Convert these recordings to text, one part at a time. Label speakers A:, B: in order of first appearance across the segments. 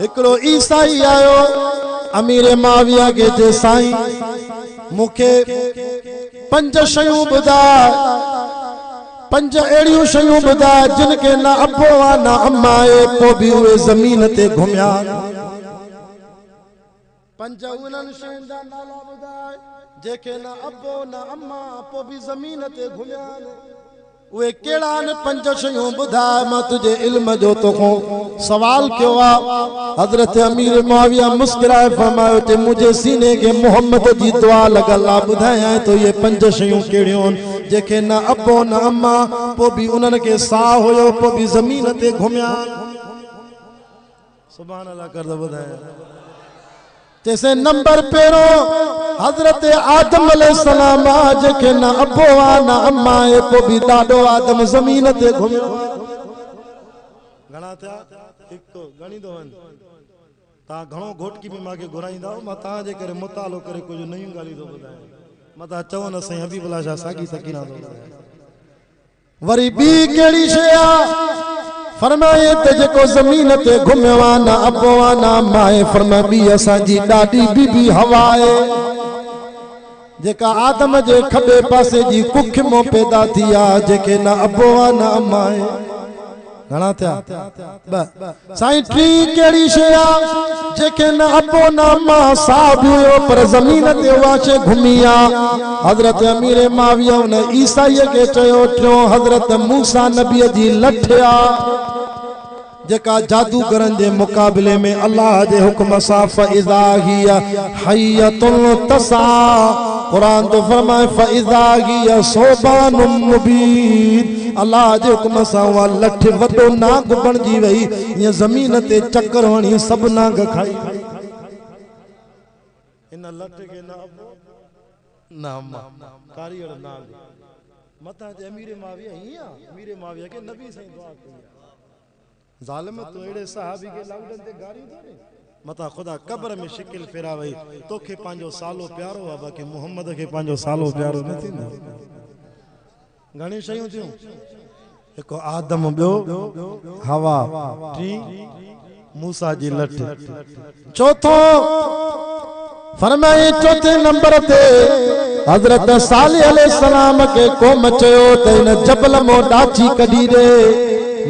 A: एकड़ो ईसाई आयो अमीर माविया के जे साईं मुखे 5 शयूं बुधाय, 5 अड़ियूं शयूं बुधाय जिनके ना अब्बो आ ना अम्मा है, पो भी उहे जमीन ते घुमिया। 5 उन्हनि शयुनि जा नाला बुधाय जेके ना अब्बो ना अम्मा पो भी जमीन ते घुमिया। वे केड़ा न 5 शयूं बुधाय। मां तुझे इल्म जो तोखो सवाल क्यों आ। हजरत अमीर मुआविया मुस्कुराए फरमायो ते मुझे सीने के मोहम्मद जी दुआ लगला बुधाया तो ये 5 शयूं केड़ियों जेके ना अब्बो ना अम्मा पो भी उन्हनि के साह होयो पो भी जमीन ते घुमिया। सुभान अल्लाह कर दो बुधाया। जैसे नंबर पेरो हजरत आदम अलैहिस्सलाम जेके ना अब्बो आ ना अम्मा है पो भी दादो आदम जमीन ते घुमियो। घणा थिया हिकु गणी दो वन ता घणो घोटकी में माके घुराईंदा मां ता जे करे मुतालो करे कुछ नयूं गालियूं तो बुधाए मां ता चवो न सही हबीबुल्लाह शाह सागी सकीना तो बुधाए। वरी बी केड़ी शे आ फरमाए ते जेको जमीन ते घुमियो आ ना अब्बो आ ना अम्मा है। फरमाए बी असा जी डाडी बीबी हवा है जेका आदम जे खबे पासे जी कुख मो पैदा थी आ जेके ना अब्बो आ ना अम्मा है। घणा थिया साईं टी केड़ी शे आ जेके ना अब्बो ना अम्मा साहब हुयो पर जमीन ते वाचे घुमिया। हजरत अमीर माविया ने ईसाई के चयो टियों हजरत मूसा नबी जी लठया जेका जादूगरन के मुकाबले में अल्लाह के हुक्म सा फइज़ा हिया हय्यतुन तसा। कुरान तो फरमाए फइज़ा हिया सोबानुम मुबीन। अल्लाह के हुक्म सा वा लठ वडो नाग बणजी वई ये जमीन ते चक्कर हणी सब नाग खाई। इन लठ के ना अब्बो ना अम्मा कारीगर नाग मता जे अमीर माविया हिया अमीर माविया के नबी से दुआ कई जालिम तो एड़े सहाबी के लाउडन ते गारी दो ने मता खुदा कब्र में शिकिल फेरावई तोखे पांजो सालो प्यारो आ बाकी मोहम्मद के पांजो सालो प्यारो न थींदो। घणी शयूं थियूं एको आदम बियो हवा टी मूसा जी लठ। चौथो फरमाए चौथे नंबर ते हजरत सालिह अलैहिस्सलाम के कोम चयो त इन जबल मो डाची कढी दे।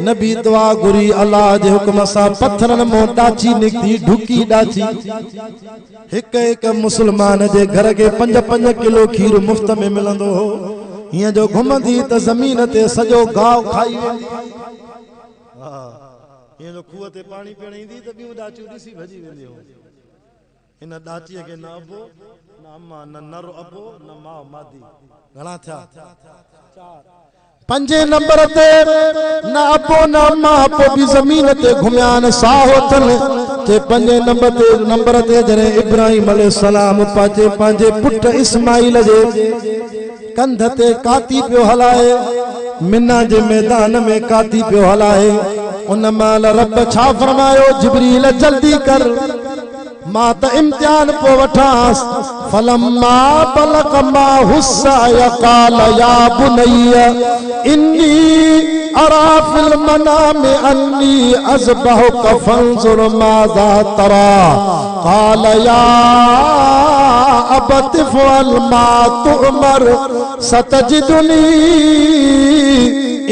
A: नबी दुआ गुरी अल्लाह जे हुक्म सा पत्थरन मो डाची निकती ढुकी डाची। एक मुसलमान जे घर के 5-5 किलो खीर मुफ्त में मिलंदो हो हिया जो घुमंदी त जमीन ते सजो गांव खाई वेंदी। हां हिया जो खूह ते पानी पीणींदी त बियो डाची दिसी भजी वेंदी हो। इन डाची के ना अबो ना अम्मा ना नर अबो ना मां मादी। घणा थिया 4। 5 नंबर ते ना अबो ना अम्मा पो भी जमीन ते घुमियान साहो थन ते 5 नंबर ते जने इब्राहिम अलैहिस्सलाम पांजे पुट इस्माइल जे कंध ते काती पियो हलाए मिना जे मैदान में काती पियो हलाए। उन माल रब छा फरमायो जिब्रील जल्दी कर मां त इम्तिहान पो वठास। फलम्मा बलग मा हुस्सा यकाल या बुनैया इन्नी अरा फिल मनाम अन्नी अज़बहुक फंजुर माज़ा तरा काल या अबत फ़अल मा तुअमर सतजिदुनी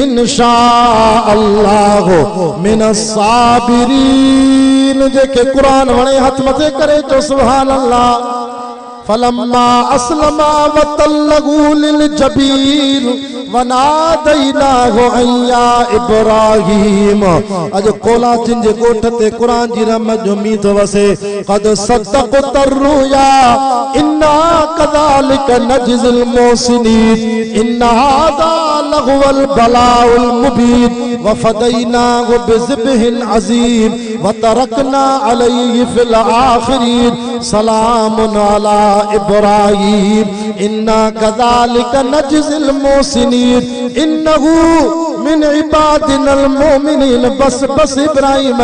A: इंशा अल्लाहु मिनस साबिरीन। जेके कुरान वणे हथ मथे करे तो सुभान अल्लाह। फलम्मा अस्लमा वतल्लगू लिल जबीन वनादैनाहु अय्या इब्राहीम। अज कोलाचिन जे गोठ ते कुरान जी रहमत जो मीत वसे कद सदक़त रुया इन्ना कज़ालिक नजज़िल मोहसिनीन इन्ना हाज़ा लहुवल बलाउल मुबीन वफदैनाहु बिज़िब्हिन अज़ीम वतरकना अलैहि फिल आखिरीन सलामुन अला इब्राहीम इन्ना कज़ालिक नजज़िल मोहसिनीन इन्नहु मिन इबादिनल मोमिनीन। बस इब्राहिम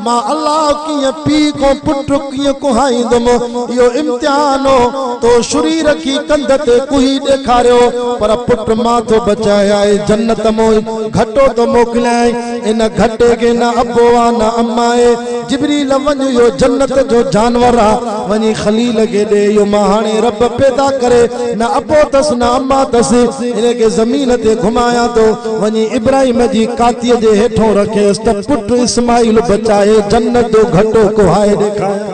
A: मां अल्लाह की पी को पुट की कुहाईंदम यो इम्तिहान हो तो शुरी रखी कंध ते कुही देखारियो पर पुट मां तो बचाया जन्नत मो घटो तो मोकलाए। इन घटे के ना अब्बो आ ना अम्मा है जिब्रील वञ यो जन्नत जो जानवर आ वञी खलील के दे यो मां हाणे रब पैदा करे न अबो तस न अम्मा तस इन के जमीन ते घुमाया तो वञी इब्राहिम जी कातीअ जे हेठों रखे त पुट इस्माइल बचाए जन्नत जो घटो कुहाए ॾेखारिया।